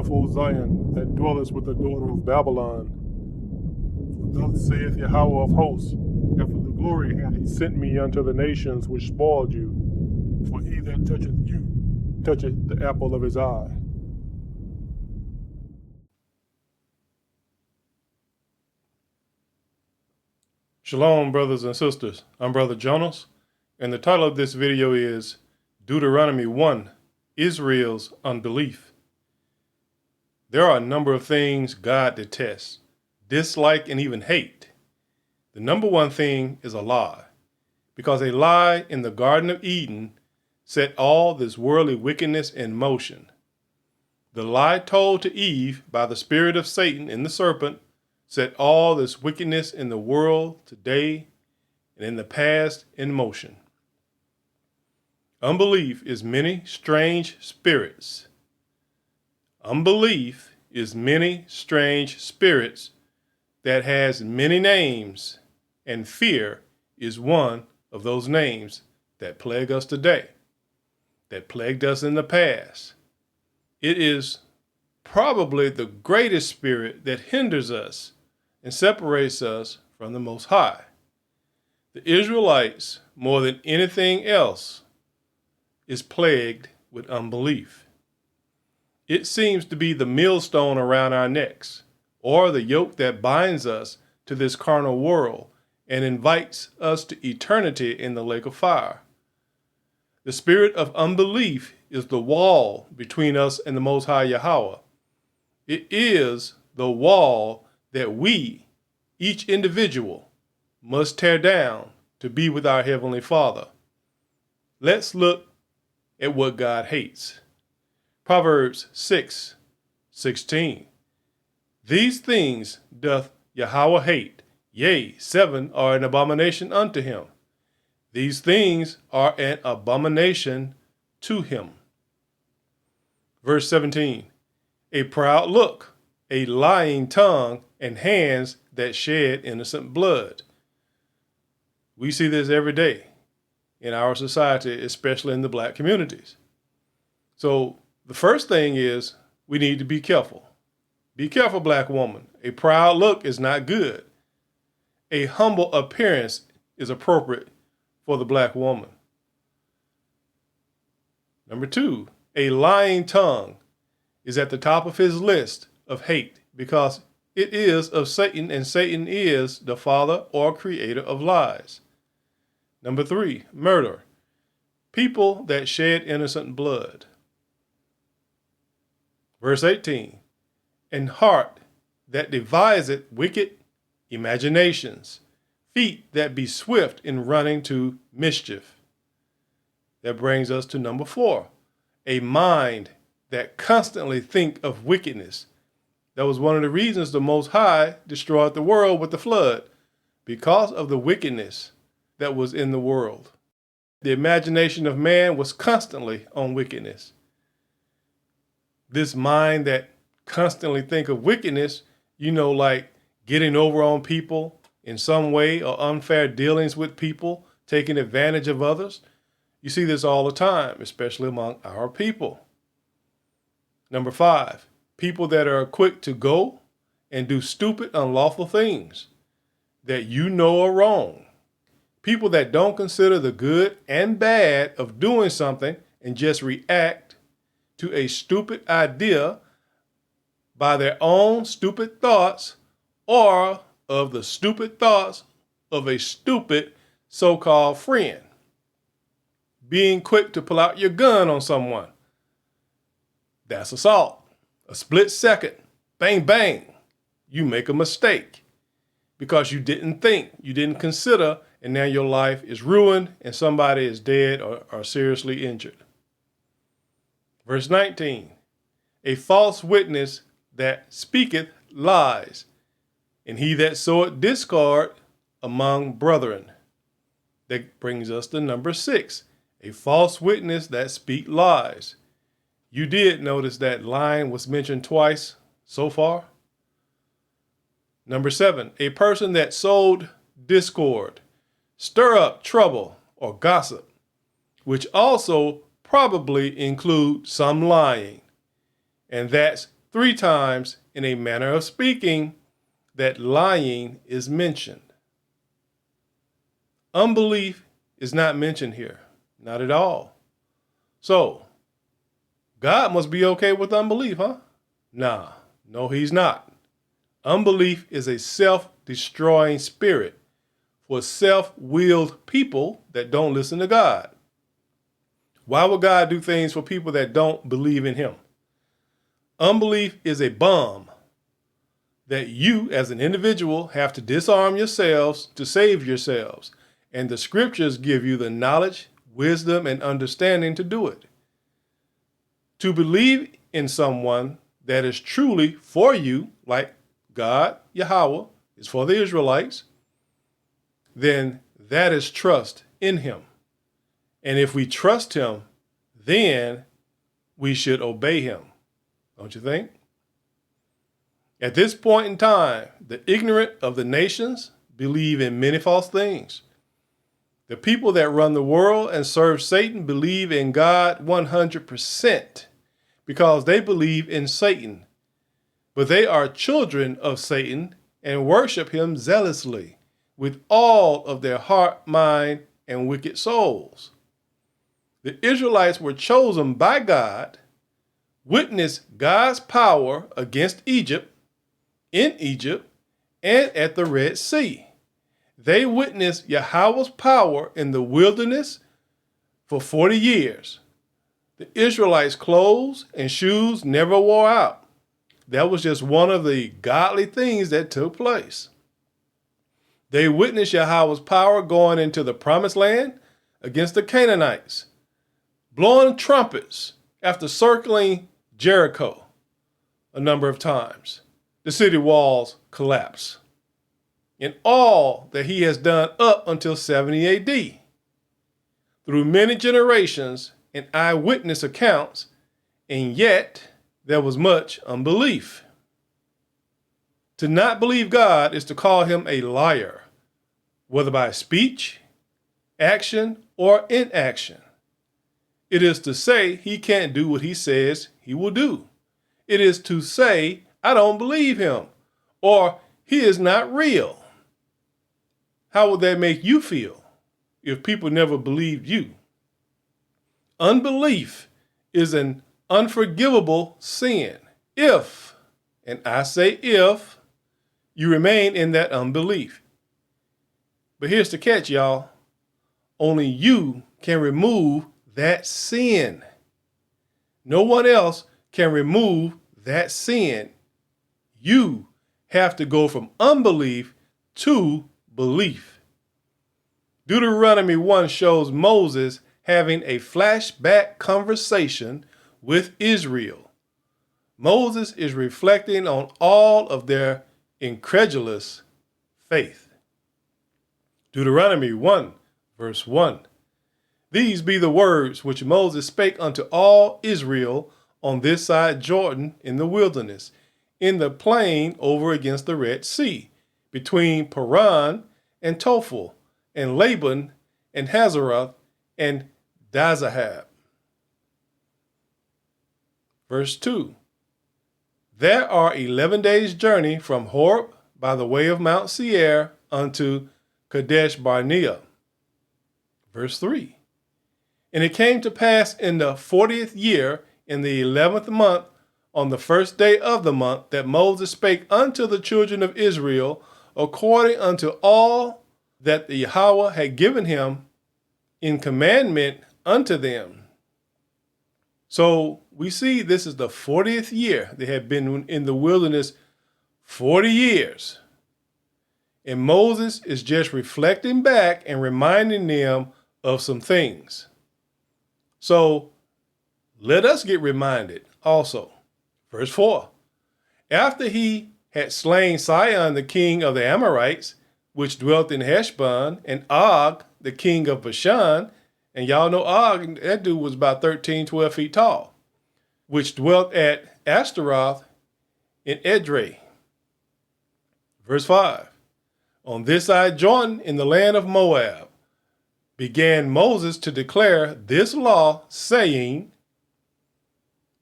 enough, O Zion, that dwellest with the daughter of Babylon. For thus saith Yahawah of hosts, after the glory hath he sent me unto the nations which spoiled you. For he that toucheth you toucheth the apple of his eye. Shalom, brothers and sisters. I'm Brother Jonas, and the title of this video is Deuteronomy 1, Israel's Unbelief. There are a number of things God detests, dislike, and even hate. The number one thing is a lie, because a lie in the Garden of Eden set all this worldly wickedness in motion. The lie told to Eve by the spirit of Satan in the serpent set all this wickedness in the world today and in the past in motion. Unbelief is many strange spirits. Unbelief is many strange spirits that has many names, and fear is one of those names that plague us today, that plagued us in the past. It is probably the greatest spirit that hinders us and separates us from the Most High. The Israelites, more than anything else, is plagued with unbelief. It seems to be the millstone around our necks, or the yoke that binds us to this carnal world and invites us to eternity in the lake of fire. The spirit of unbelief is the wall between us and the Most High Yahawah. It is the wall that we, each individual, must tear down to be with our Heavenly Father. Let's look at what God hates. Proverbs 6:16. These things doth Yahawah hate, yea, 7 are an abomination unto him. These things are an abomination to him. Verse 17. A proud look, a lying tongue, and hands that shed innocent blood. We see this every day in our society, especially in the black communities. So the first thing is we need to be careful. Be careful, black woman. A proud look is not good. A humble appearance is appropriate for the black woman. Number 2, a lying tongue is at the top of his list of hate because it is of Satan, and Satan is the father or creator of lies. Number 3, murder. People that shed innocent blood. Verse 18, and heart that deviseth wicked imaginations, feet that be swift in running to mischief. That brings us to number 4, a mind that constantly think of wickedness. That was one of the reasons the Most High destroyed the world with the flood, because of the wickedness that was in the world. The imagination of man was constantly on wickedness. This mind that constantly think of wickedness, like getting over on people in some way or unfair dealings with people, taking advantage of others. You see this all the time, especially among our people. Number 5, people that are quick to go and do stupid, unlawful things that are wrong. People that don't consider the good and bad of doing something and just react to a stupid idea by their own stupid thoughts or of the stupid thoughts of a stupid so-called friend. Being quick to pull out your gun on someone. That's assault. A split second, bang, bang, you make a mistake because you didn't think, you didn't consider, and now your life is ruined and somebody is dead or seriously injured. Verse 19, a false witness that speaketh lies, and he that soweth discord among brethren. That brings us to number 6, a false witness that speak lies. You did notice that lying was mentioned twice so far. Number 7, a person that sowed discord, stir up trouble or gossip, which also probably include some lying. And that's 3 times in a manner of speaking that lying is mentioned. Unbelief is not mentioned here, not at all. So, God must be okay with unbelief, huh? Nah, no, he's not. Unbelief is a self-destroying spirit for self-willed people that don't listen to God. Why would God do things for people that don't believe in him? Unbelief is a bomb that you as an individual have to disarm yourselves to save yourselves. And the scriptures give you the knowledge, wisdom, and understanding to do it. To believe in someone that is truly for you, like God, Yahawah, is for the Israelites, then that is trust in him. And if we trust him, then we should obey him. Don't you think? At this point in time, the ignorant of the nations believe in many false things. The people that run the world and serve Satan believe in God 100% because they believe in Satan. But they are children of Satan and worship him zealously with all of their heart, mind, and wicked souls. The Israelites were chosen by God, witnessed God's power against Egypt, in Egypt, and at the Red Sea. They witnessed Yahawah's power in the wilderness for 40 years. The Israelites' clothes and shoes never wore out. That was just one of the godly things that took place. They witnessed Yahawah's power going into the promised land against the Canaanites, blowing trumpets after circling Jericho a number of times. The city walls collapse. In all that he has done up until 70 AD. Through many generations and eyewitness accounts, and yet there was much unbelief. To not believe God is to call him a liar, whether by speech, action, or inaction. It is to say he can't do what he says he will do. It is to say, I don't believe him, or he is not real. How would that make you feel if people never believed you? Unbelief is an unforgivable sin if, and I say if, you remain in that unbelief. But here's the catch, y'all. Only you can remove that sin. No one else can remove that sin. You have to go from unbelief to belief. Deuteronomy 1 shows Moses having a flashback conversation with Israel. Moses is reflecting on all of their incredulous faith. Deuteronomy 1, verse 1. These be the words which Moses spake unto all Israel on this side Jordan in the wilderness, in the plain over against the Red Sea, between Paran and Tophel, and Laban, and Hazeroth, and Dazahab. Verse 2. There are 11 days' journey from Horeb by the way of Mount Seir unto Kadesh Barnea. Verse 3. And it came to pass in the 40th year, in the 11th month, on the first day of the month, that Moses spake unto the children of Israel, according unto all that the Yahawah had given him in commandment unto them. So we see this is the 40th year. They had been in the wilderness 40 years. And Moses is just reflecting back and reminding them of some things. So let us get reminded also. Verse 4. After he had slain Sihon, the king of the Amorites, which dwelt in Heshbon, and Og, the king of Bashan, and y'all know Og, that dude was about 12 feet tall, which dwelt at Ashtaroth in Edrei. Verse 5. On this side Jordan, in the land of Moab, began Moses to declare this law, saying,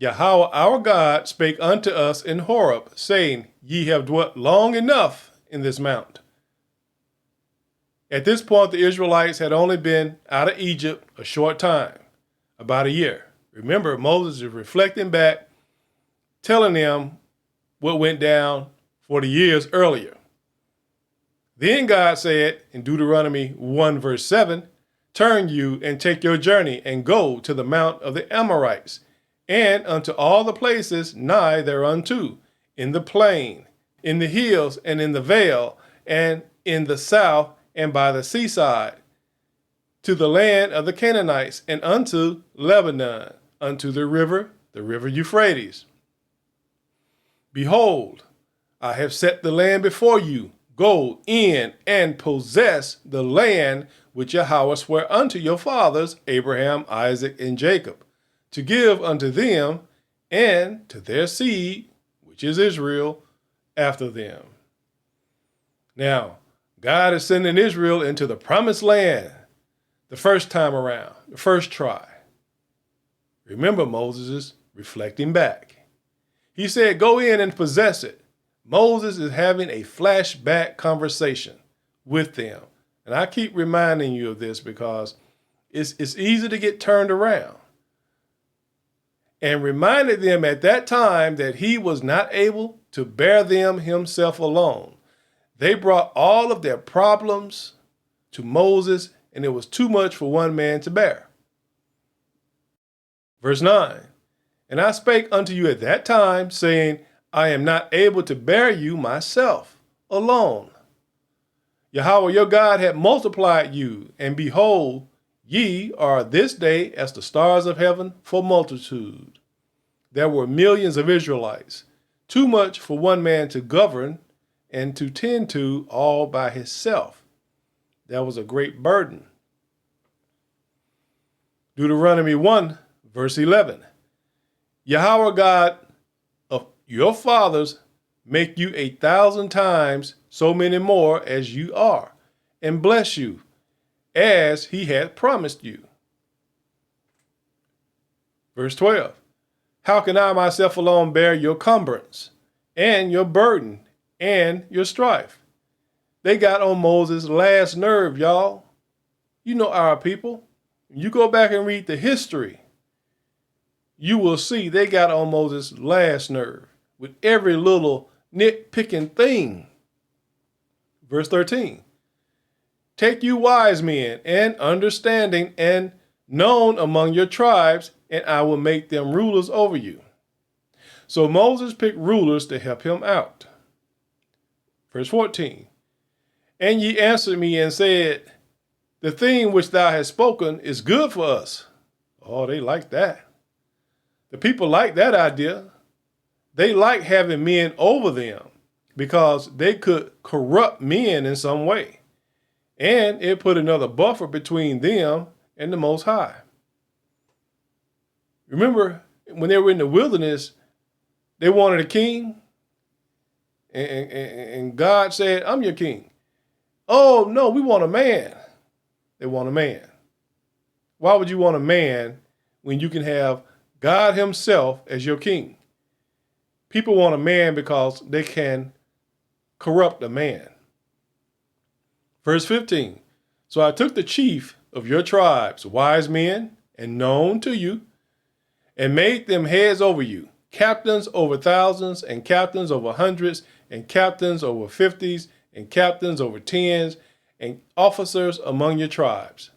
Yahawah our God spake unto us in Horeb, saying, Ye have dwelt long enough in this mount. At this point, the Israelites had only been out of Egypt a short time, about a year. Remember, Moses is reflecting back, telling them what went down 40 years earlier. Then God said in Deuteronomy 1 verse 7, Turn you and take your journey and go to the mount of the Amorites, and unto all the places nigh thereunto, in the plain, in the hills, and in the vale, and in the south, and by the seaside, to the land of the Canaanites, and unto Lebanon, unto the river Euphrates. Behold, I have set the land before you. Go in and possess the land which Yahawah sware unto your fathers, Abraham, Isaac, and Jacob, to give unto them and to their seed, which is Israel, after them. Now, God is sending Israel into the promised land the first time around, the first try. Remember, Moses is reflecting back. He said, go in and possess it. Moses is having a flashback conversation with them. And I keep reminding you of this because it's easy to get turned around. And reminded them at that time that he was not able to bear them himself alone. They brought all of their problems to Moses, and it was too much for one man to bear. Verse 9, And I spake unto you at that time, saying, I am not able to bear you myself alone. Yahawah your God had multiplied you, and behold, ye are this day as the stars of heaven for multitude. There were millions of Israelites, too much for one man to govern and to tend to all by himself. That was a great burden. Deuteronomy 1, verse 11. Yahawah God of your fathers make you 1,000 times so many more as you are, and bless you, as he had promised you. Verse 12. How can I myself alone bear your cumbrance, and your burden, and your strife? They got on Moses' last nerve, y'all. You know our people. You go back and read the history, you will see they got on Moses' last nerve with every little nitpicking thing. Verse 13. Take you wise men and understanding and known among your tribes, and I will make them rulers over you. So Moses picked rulers to help him out. Verse 14. And ye answered me and said, the thing which thou hast spoken is good for us. Oh, they like that. The people like that idea. They like having men over them because they could corrupt men in some way. And it put another buffer between them and the Most High. Remember, when they were in the wilderness, they wanted a king. And God said, I'm your king. Oh, no, we want a man. They want a man. Why would you want a man when you can have God himself as your king? People want a man because they can corrupt a man. Verse 15. So I took the chief of your tribes, wise men, and known to you, and made them heads over you, captains over thousands, and captains over hundreds, and captains over 50s, and captains over 10s, and officers among your tribes.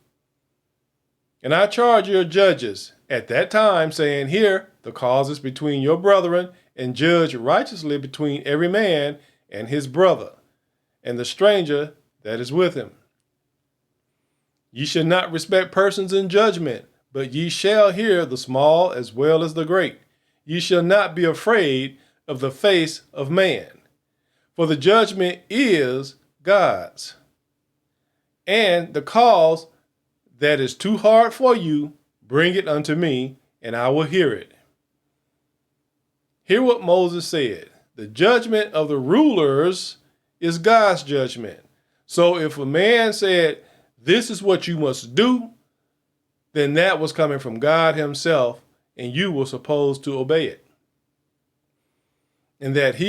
And I charge your judges at that time, saying, hear the causes between your brethren, and judge righteously between every man and his brother, and the stranger that is with him. Ye shall not respect persons in judgment, but ye shall hear the small as well as the great. Ye shall not be afraid of the face of man, for the judgment is God's. And the cause that is too hard for you, bring it unto me, and I will hear it. Hear what Moses said. The judgment of the rulers is God's judgment. So if a man said, this is what you must do, then that was coming from God himself, and you were supposed to obey it. And that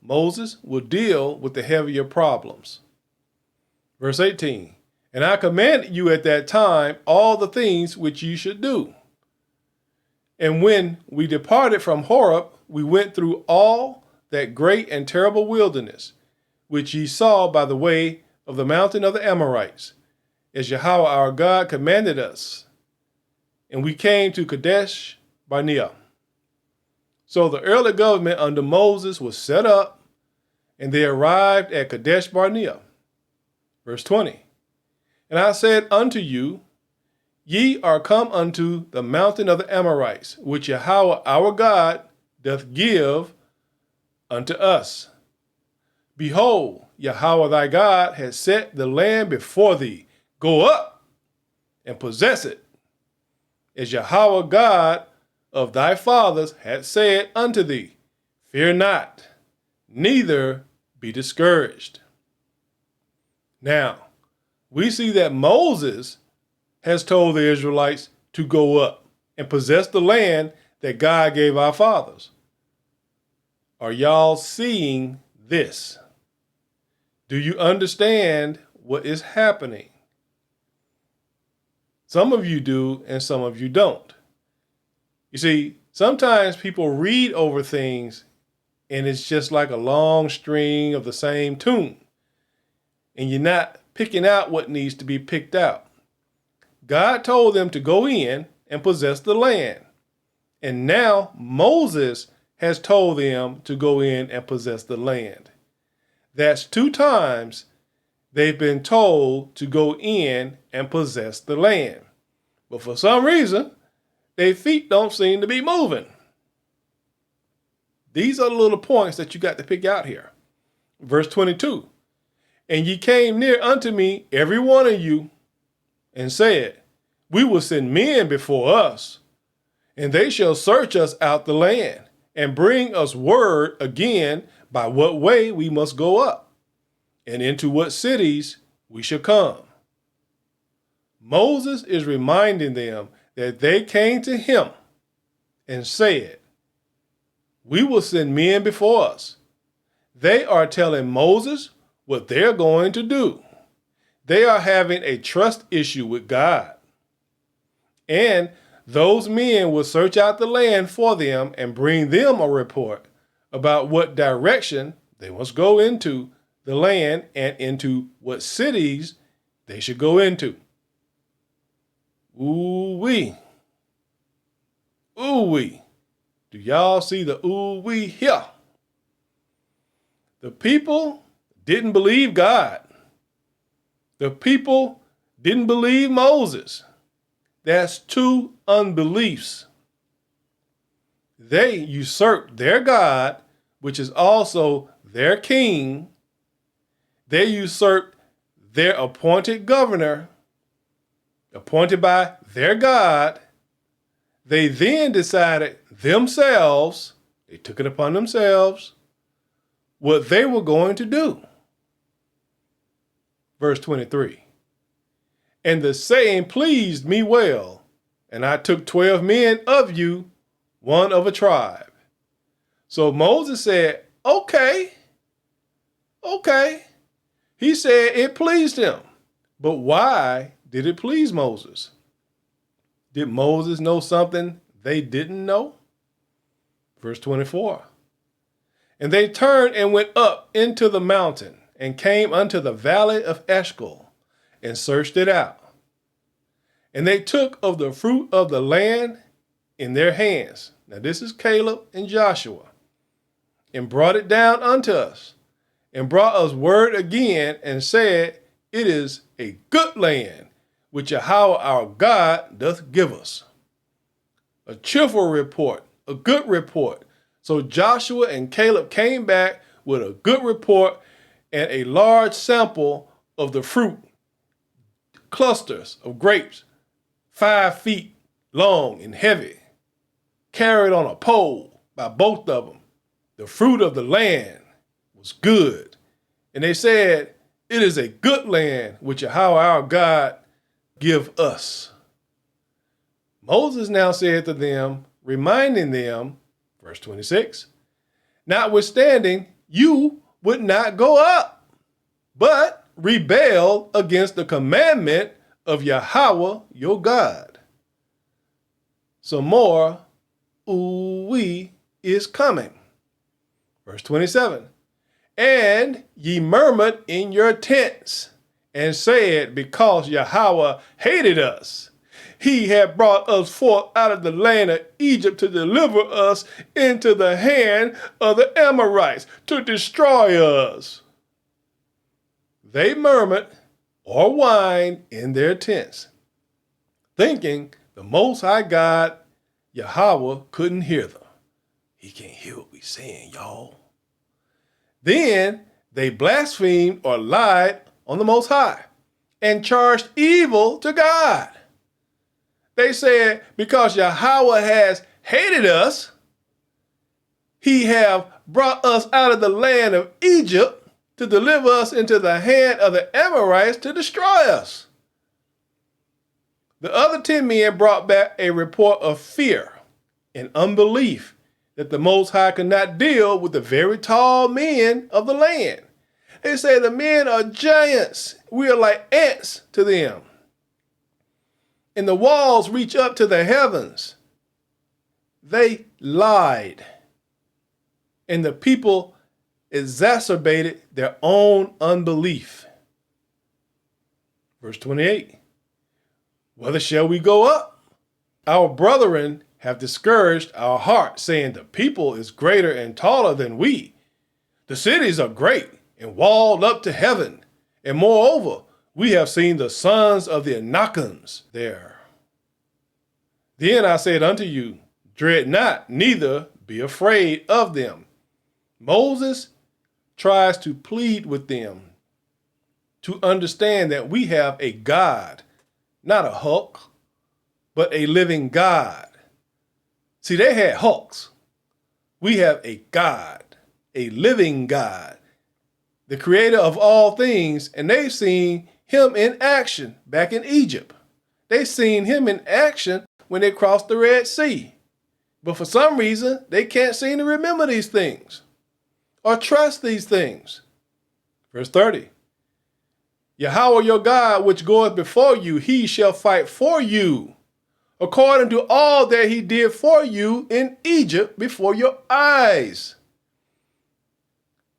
Moses will deal with the heavier problems. Verse 18, and I commanded you at that time all the things which you should do. And when we departed from Horeb, we went through all that great and terrible wilderness, which ye saw by the way of the mountain of the Amorites, as Yahawah our God commanded us. And we came to Kadesh Barnea. So the early government under Moses was set up, and they arrived at Kadesh Barnea. Verse 20, and I said unto you, ye are come unto the mountain of the Amorites, which Yahawah our God doth give unto us. Behold, Yahawah thy God has set the land before thee. Go up and possess it, as Yahawah God of thy fathers had said unto thee. Fear not, neither be discouraged. Now, we see that Moses has told the Israelites to go up and possess the land that God gave our fathers. Are y'all seeing this? Do you understand what is happening? Some of you do, and some of you don't. You see, sometimes people read over things, and it's just like a long string of the same tune, and you're not picking out what needs to be picked out. God told them to go in and possess the land, and now Moses has told them to go in and possess the land. That's 2 times they've been told to go in and possess the land. But for some reason, their feet don't seem to be moving. These are the little points that you got to pick out here. Verse 22, and ye came near unto me, every one of you, and said, we will send men before us, and they shall search us out the land, and bring us word again by what way we must go up, and into what cities we shall come. Moses is reminding them that they came to him and said, we will send men before us. They are telling Moses what they're going to do. They are having a trust issue with God. And those men will search out the land for them and bring them a report about what direction they must go into the land and into what cities they should go into. Ooh-wee. Ooh-wee. Do y'all see the ooh-wee here? The people didn't believe God. The people didn't believe Moses. That's 2 unbeliefs. They usurped their God, which is also their king. They usurped their appointed governor, appointed by their God. They then decided themselves, they took it upon themselves, what they were going to do. Verse 23, and the saying pleased me well, and I took 12 men of you, one of a tribe. So Moses said, okay. He said it pleased him. But why did it please Moses? Did Moses know something they didn't know? Verse 24, and they turned and went up into the mountain and came unto the valley of Eshcol and searched it out. And they took of the fruit of the land in their hands. Now this is Caleb and Joshua. And brought it down unto us, and brought us word again, and said, it is a good land, which Yahawah our God doth give us. A cheerful report, a good report. So Joshua and Caleb came back with a good report and a large sample of the fruit, clusters of grapes, 5 feet long and heavy, carried on a pole by both of them. The fruit of the land was good. And they said, it is a good land which Yahawah our God give us. Moses now said to them, reminding them, verse 26, notwithstanding, you would not go up, but rebelled against the commandment of Yahawah your God. Some more ooh-wee is coming. Verse 27, and ye murmured in your tents, and said, because Yahawah hated us, he had brought us forth out of the land of Egypt to deliver us into the hand of the Amorites, to destroy us. They murmured or whined in their tents, thinking the Most High God, Yahawah, couldn't hear them. He can't hear what we saying, y'all. Then they blasphemed or lied on the Most High and charged evil to God. They said, because Yahawah has hated us, he have brought us out of the land of Egypt to deliver us into the hand of the Amorites to destroy us. The other 10 men brought back a report of fear and unbelief that the Most High could not deal with the very tall men of the land. They say the men are giants. We are like ants to them. And the walls reach up to the heavens. They lied. And the people exacerbated their own unbelief. Verse 28. Whither shall we go up? Our brethren have discouraged our heart, saying the people is greater and taller than we. The cities are great and walled up to heaven. And moreover, we have seen the sons of the Anakims there. Then I said unto you, dread not, neither be afraid of them. Moses tries to plead with them to understand that we have a God, not a Hulk, but a living God. See, they had Hulks. We have a God, a living God, the creator of all things, and they've seen him in action back in Egypt. They've seen him in action when they crossed the Red Sea. But for some reason, they can't seem to remember these things or trust these things. Verse 30. Yahawah your God, which goeth before you, he shall fight for you, according to all that he did for you in Egypt before your eyes.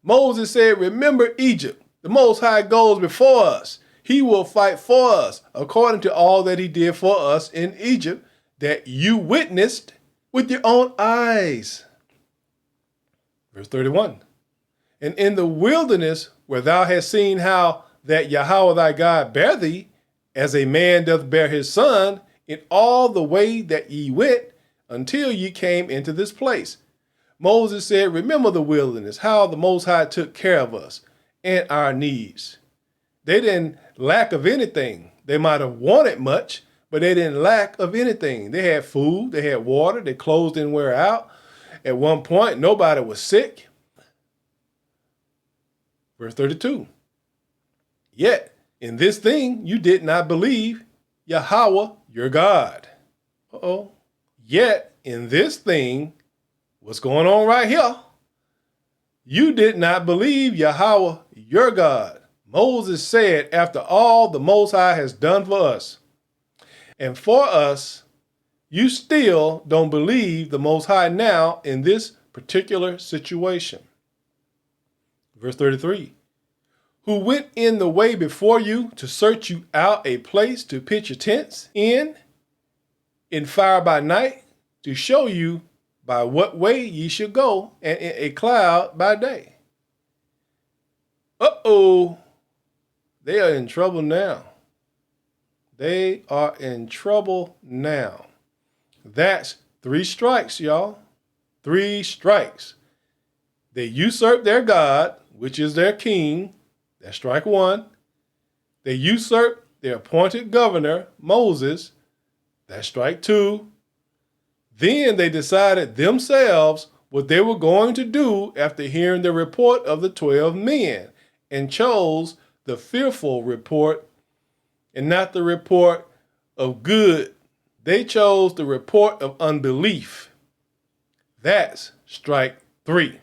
Moses said, remember Egypt. The Most High goes before us. He will fight for us, according to all that he did for us in Egypt, that you witnessed with your own eyes. Verse 31. And in the wilderness, where thou hast seen how that Yahawah thy God bare thee, as a man doth bear his son, in all the way that ye went, until ye came into this place. Moses said, remember the wilderness, how the Most High took care of us and our needs. They didn't lack of anything. They might have wanted much, but they didn't lack of anything. They had food, they had water, their clothes didn't wear out. At one point, nobody was sick. Verse 32. Yet in this thing you did not believe Yahawah your God. Yet in this thing, what's going on right here? You did not believe Yahawah your God. Moses said, after all the Most High has done for us, and for us, you still don't believe the Most High now in this particular situation. Verse 33. Who went in the way before you to search you out a place to pitch your tents in fire by night, to show you by what way ye should go, and in a cloud by day. They are in trouble now. They are in trouble now. That's 3 strikes, y'all. 3 strikes. They usurped their God, which is their king. That's strike 1. They usurped their appointed governor, Moses. That's strike 2. Then they decided themselves what they were going to do after hearing the report of the 12 men, and chose the fearful report and not the report of good They chose the report of unbelief. That's strike 3.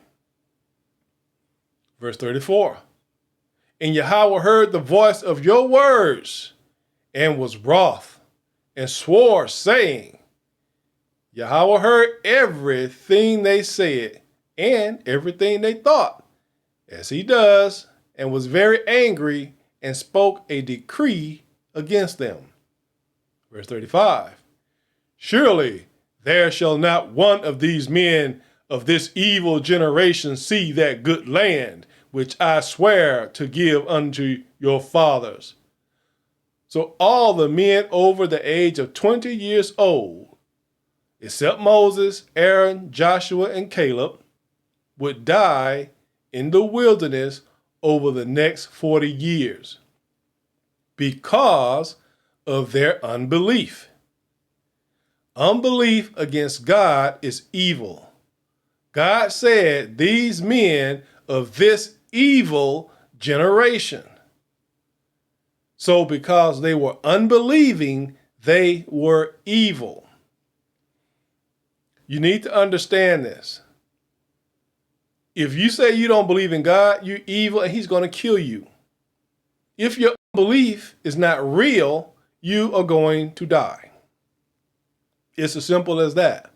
Verse 34. And Yahawah heard the voice of your words and was wroth and swore, saying, Yahawah heard everything they said and everything they thought, as he does, and was very angry and spoke a decree against them. Verse 35. Surely there shall not one of these men of this evil generation see that good land which I swear to give unto your fathers. So all the men over the age of 20 years old, except Moses, Aaron, Joshua, and Caleb, would die in the wilderness over the next 40 years because of their unbelief. Unbelief against God is evil. God said these men of this evil generation. So because they were unbelieving, they were evil. You need to understand this. If you say you don't believe in God, you're evil and he's going to kill you. If your unbelief is not real, you are going to die. It's as simple as that.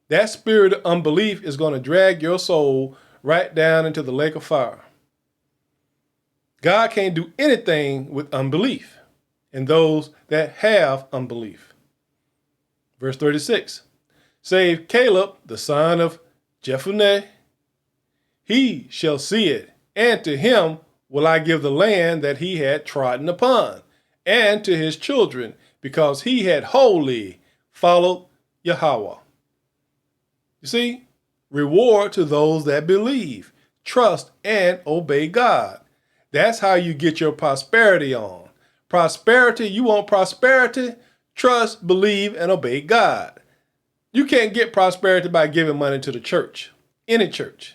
That spirit of unbelief is going to drag your soul right down into the lake of fire. God can't do anything with unbelief and those that have unbelief. Verse 36, save Caleb, the son of Jephunneh. He shall see it, and to him will I give the land that he had trodden upon, and to his children, because he had wholly followed Yahawah. You see, reward to those that believe, trust, and obey God. That's how you get your prosperity on. Prosperity, you want prosperity? Trust, believe, and obey God. You can't get prosperity by giving money to the church, any church.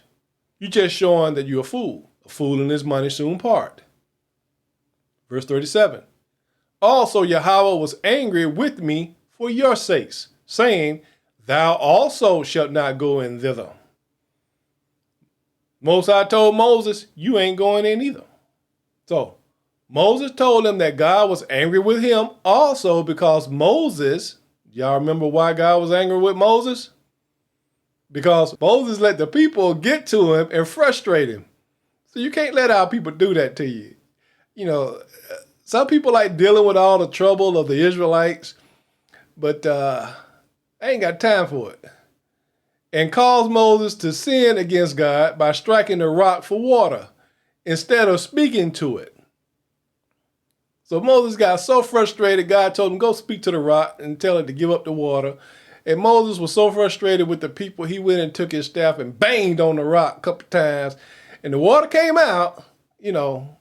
You're just showing that you're a fool. A fool and his money soon part. Verse 37. Also Yahawah was angry with me for your sakes, saying, thou also shalt not go in thither. Most High told Moses, you ain't going in either. So Moses told him that God was angry with him also because Moses, y'all remember why God was angry with Moses? Because Moses let the people get to him and frustrate him. So you can't let our people do that to you. You know, some people like dealing with all the trouble of the Israelites, but I ain't got time for it. And caused Moses to sin against God by striking the rock for water instead of speaking to it. So Moses got so frustrated, God told him, go speak to the rock and tell it to give up the water. And Moses was so frustrated with the people, he went and took his staff and banged on the rock a couple times. And the water came out. You know,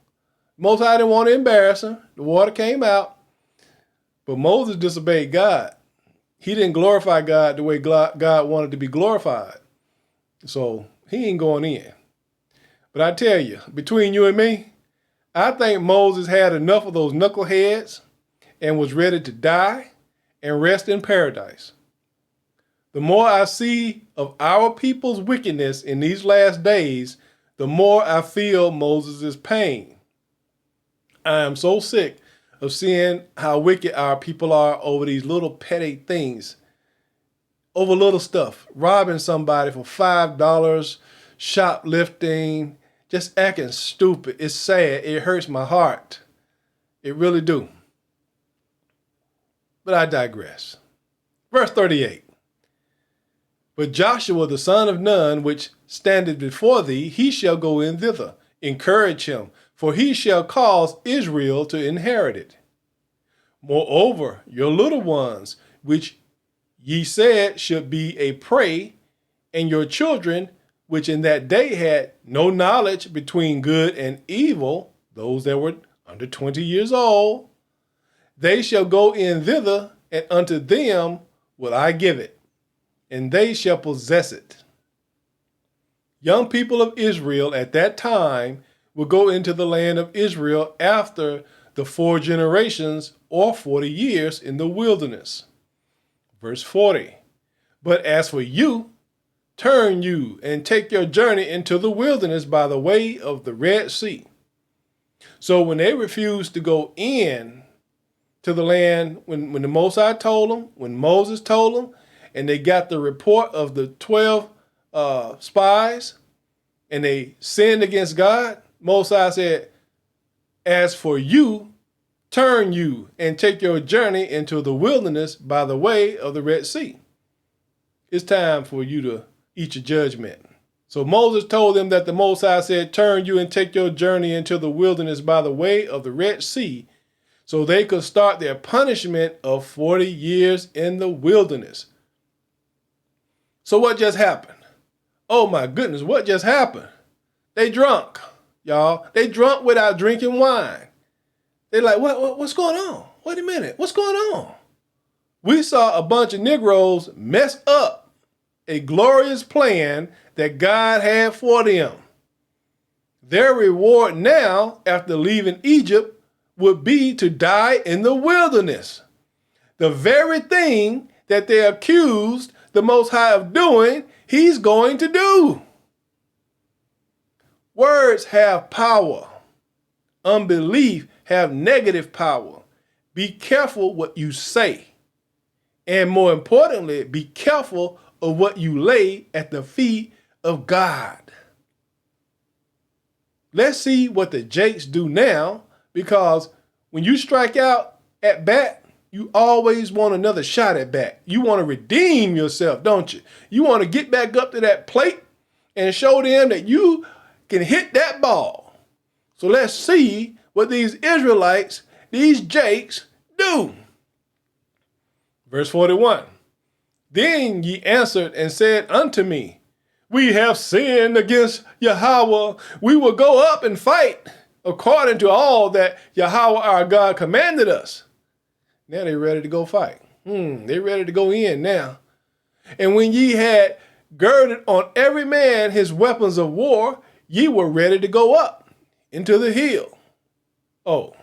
Most High didn't want to embarrass him. The water came out. But Moses disobeyed God. He didn't glorify God the way God wanted to be glorified. So he ain't going in. But I tell you, between you and me, I think Moses had enough of those knuckleheads and was ready to die and rest in paradise. The more I see of our people's wickedness in these last days, the more I feel Moses' pain. I am so sick of seeing how wicked our people are over these little petty things, over little stuff, robbing somebody for $5, shoplifting, just acting stupid. It's sad. It hurts my heart. It really do. But I digress. Verse 38. But Joshua the son of Nun, which standeth before thee, he shall go in thither. Encourage him, for he shall cause Israel to inherit it. Moreover, your little ones, which ye said should be a prey, and your children, which in that day had no knowledge between good and evil, those that were under 20 years old, they shall go in thither, and unto them will I give it, and they shall possess it. Young people of Israel at that time will go into the land of Israel after the 4 generations or 40 years in the wilderness. Verse 40. But as for you, turn you and take your journey into the wilderness by the way of the Red Sea. So when they refused to go in to the land, when the Most High told them, when Moses told them, and they got the report of the 12 spies, and they sinned against God, Most High said, as for you, turn you and take your journey into the wilderness by the way of the Red Sea. It's time for you to eat your judgment. So Moses told them that the Most High said, turn you and take your journey into the wilderness by the way of the Red Sea, so they could start their punishment of 40 years in the wilderness. So what just happened? Oh my goodness, what just happened? They drunk, y'all. They drunk without drinking wine. They're like, what's going on? Wait a minute, what's going on? We saw a bunch of Negroes mess up a glorious plan that God had for them. Their reward now, after leaving Egypt, would be to die in the wilderness. The very thing that they accused the Most High of doing, he's going to do. Words have power. Unbelief have negative power. Be careful what you say. And more importantly, be careful of what you lay at the feet of God. Let's see what the Jakes do now, because when you strike out at bat, you always want another shot at bat. You want to redeem yourself, don't you? You want to get back up to that plate and show them that you can hit that ball. So let's see what these Israelites, these Jakes, do. Verse 41. Then ye answered and said unto me, we have sinned against Yahawah. We will go up and fight according to all that Yahawah our God commanded us. Now they're ready to go fight. They're ready to go in now. And when ye had girded on every man his weapons of war, ye were ready to go up into the hill. Oh,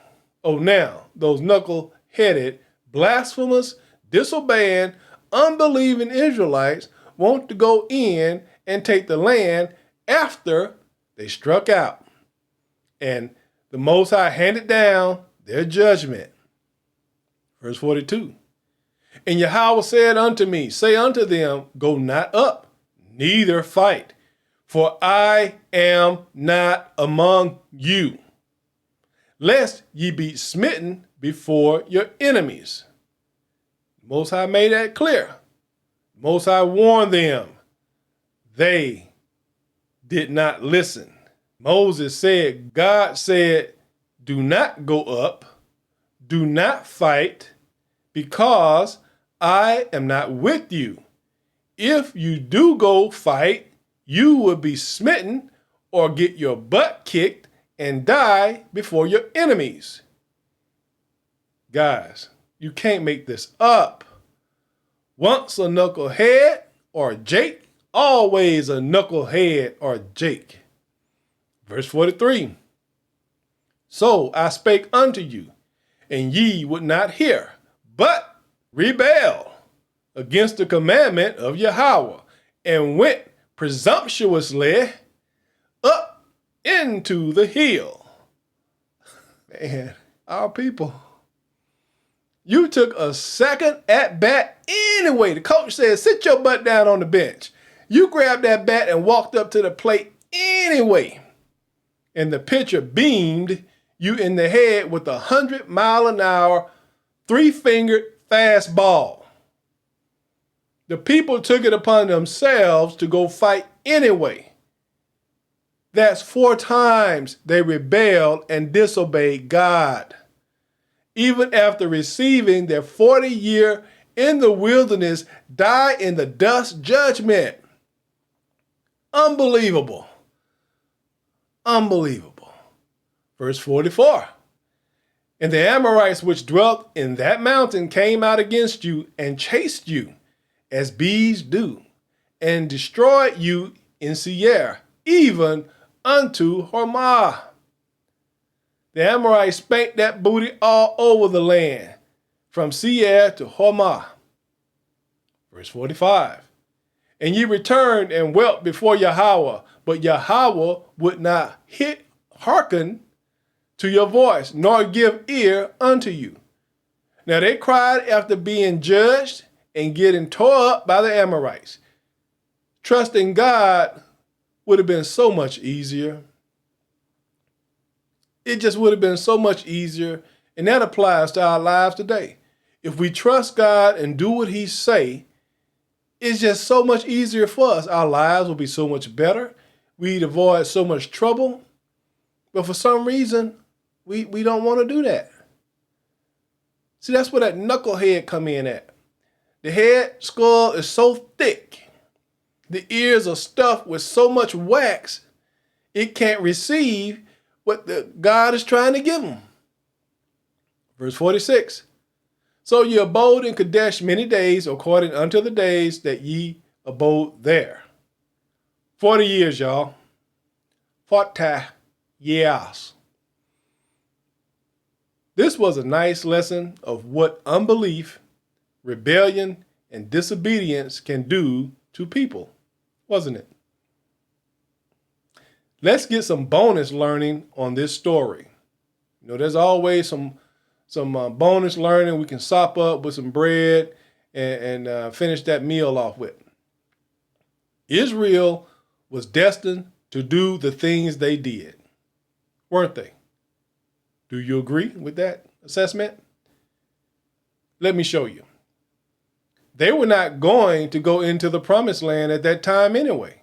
now those knuckle-headed, blasphemous, disobeying, unbelieving Israelites want to go in and take the land after they struck out. And the Most High handed down their judgment. Verse 42. And Yahawah said unto me, say unto them, go not up, neither fight, for I am not among you, lest ye be smitten before your enemies. The Most High made that clear. The Most High warned them. They did not listen. Moses said, God said, do not go up, do not fight, because I am not with you. If you do go fight, you will be smitten or get your butt kicked and die before your enemies. Guys, you can't make this up. Once a knucklehead or Jake, always a knucklehead or Jake. Verse 43. So I spake unto you, and ye would not hear, but rebel against the commandment of Yahawah, and went presumptuously up into the hill. Man, our people. You took a second at bat anyway. The coach said, sit your butt down on the bench. You grabbed that bat and walked up to the plate anyway. And the pitcher beamed you in the head with 100-mile-an-hour, three-fingered fastball. The people took it upon themselves to go fight anyway. That's 4 times they rebelled and disobeyed God. Even after receiving their 40-year in the wilderness, die in the dust judgment. Unbelievable. Unbelievable. Verse 44. And the Amorites which dwelt in that mountain came out against you and chased you, as bees do, and destroyed you in Seir, even unto Hormah. The Amorites spanked that booty all over the land, from Seir to Hormah. Verse 45. And ye returned and wept before Yahawah, but Yahawah would not hearken to your voice, nor give ear unto you. Now they cried after being judged and getting tore up by the Amorites. Trusting God would have been so much easier. It just would have been so much easier, and that applies to our lives today. If we trust God and do what he say, it's just so much easier for us. Our lives will be so much better. We'd avoid so much trouble. But for some reason, we don't want to do that. See, that's where that knucklehead come in at. The head skull is so thick. The ears are stuffed with so much wax, it can't receive what God is trying to give them. Verse 46. So ye abode in Kadesh many days, according unto the days that ye abode there. 40 years, y'all. 40 years. This was a nice lesson of what unbelief, rebellion, and disobedience can do to people, wasn't it? Let's get some bonus learning on this story. You know, there's always some bonus learning we can sop up with some bread and finish that meal off with. Israel was destined to do the things they did, weren't they? Do you agree with that assessment? Let me show you. They were not going to go into the promised land at that time anyway.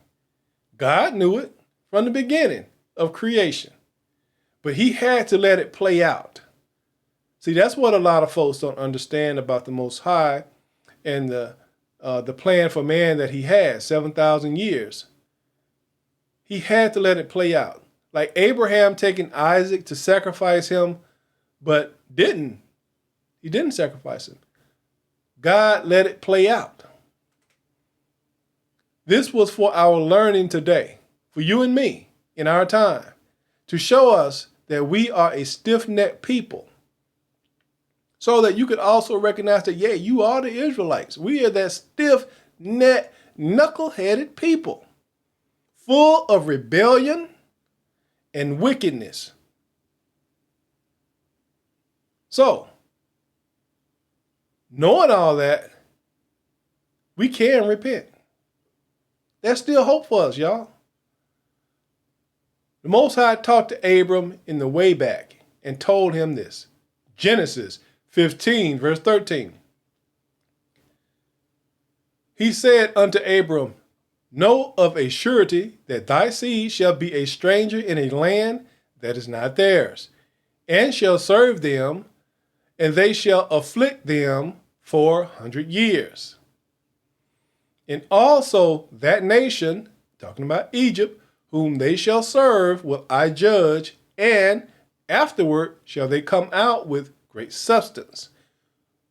God knew it from the beginning of creation, but he had to let it play out. See, that's what a lot of folks don't understand about the Most High and the plan for man that he had, 7,000 years. He had to let it play out. Like Abraham taking Isaac to sacrifice him, but he didn't sacrifice him. God let it play out. This was for our learning today, for you and me in our time, to show us that we are a stiff-necked people, so that you could also recognize that, yeah, you are the Israelites. We are that stiff-necked, knuckle-headed people, full of rebellion and wickedness. So, knowing all that, we can repent. There's still hope for us, y'all. The Most High talked to Abram in the way back and told him this. Genesis 15, verse 13. He said unto Abram, know of a surety that thy seed shall be a stranger in a land that is not theirs, and shall serve them, and they shall afflict them 400 years. And also that nation, talking about Egypt, whom they shall serve will I judge, and afterward shall they come out with great substance.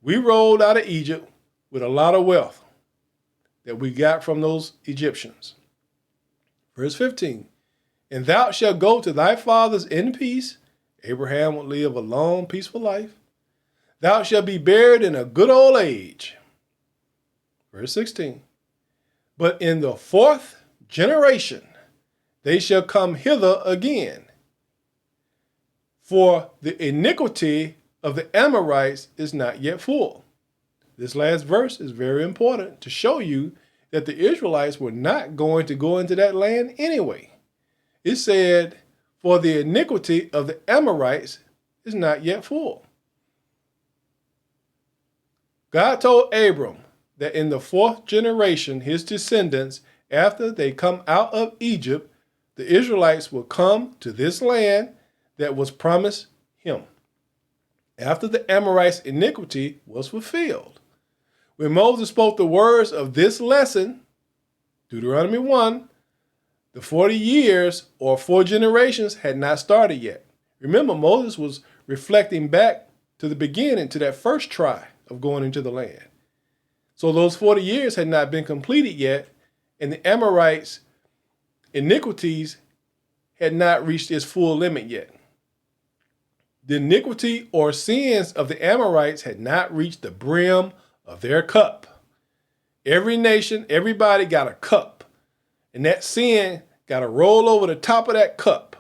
We rolled out of Egypt with a lot of wealth that we got from those Egyptians. Verse 15, and thou shalt go to thy fathers in peace. Abraham would live a long, peaceful life. Thou shalt be buried in a good old age. Verse 16, but in the fourth generation they shall come hither again. For the iniquity of the Amorites is not yet full. This last verse is very important to show you that the Israelites were not going to go into that land anyway. It said, for the iniquity of the Amorites is not yet full. God told Abram that in the fourth generation, his descendants, after they come out of Egypt, the Israelites will come to this land that was promised him, after the Amorites' iniquity was fulfilled. When Moses spoke the words of this lesson, Deuteronomy 1, the 40 years or 4 generations had not started yet. Remember, Moses was reflecting back to the beginning, to that first try of going into the land. So those 40 years had not been completed yet, and the Amorites' iniquities had not reached its full limit yet. The iniquity or sins of the Amorites had not reached the brim of their cup. Every nation, everybody got a cup. And that sin got to roll over the top of that cup.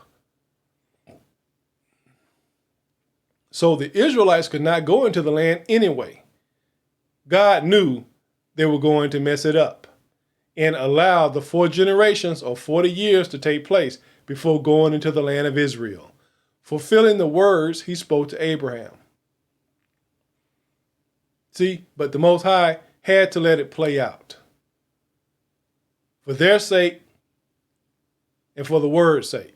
So the Israelites could not go into the land anyway. God knew they were going to mess it up and allowed the 4 generations or 40 years to take place before going into the land of Israel, fulfilling the words he spoke to Abraham. See, but the Most High had to let it play out for their sake and for the word's sake.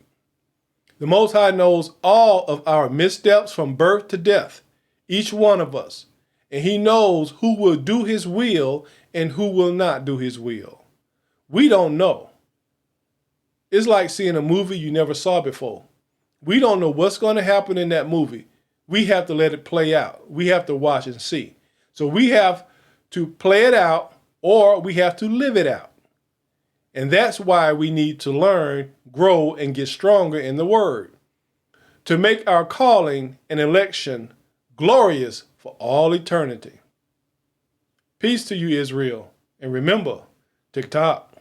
The Most High knows all of our missteps from birth to death, each one of us, and he knows who will do his will and who will not do his will. We don't know. It's like seeing a movie you never saw before. We don't know what's going to happen in that movie. We have to let it play out. We have to watch and see. So we have to play it out, or we have to live it out. And that's why we need to learn, grow, and get stronger in the word to make our calling and election glorious for all eternity. Peace to you, Israel. And remember, TikTok.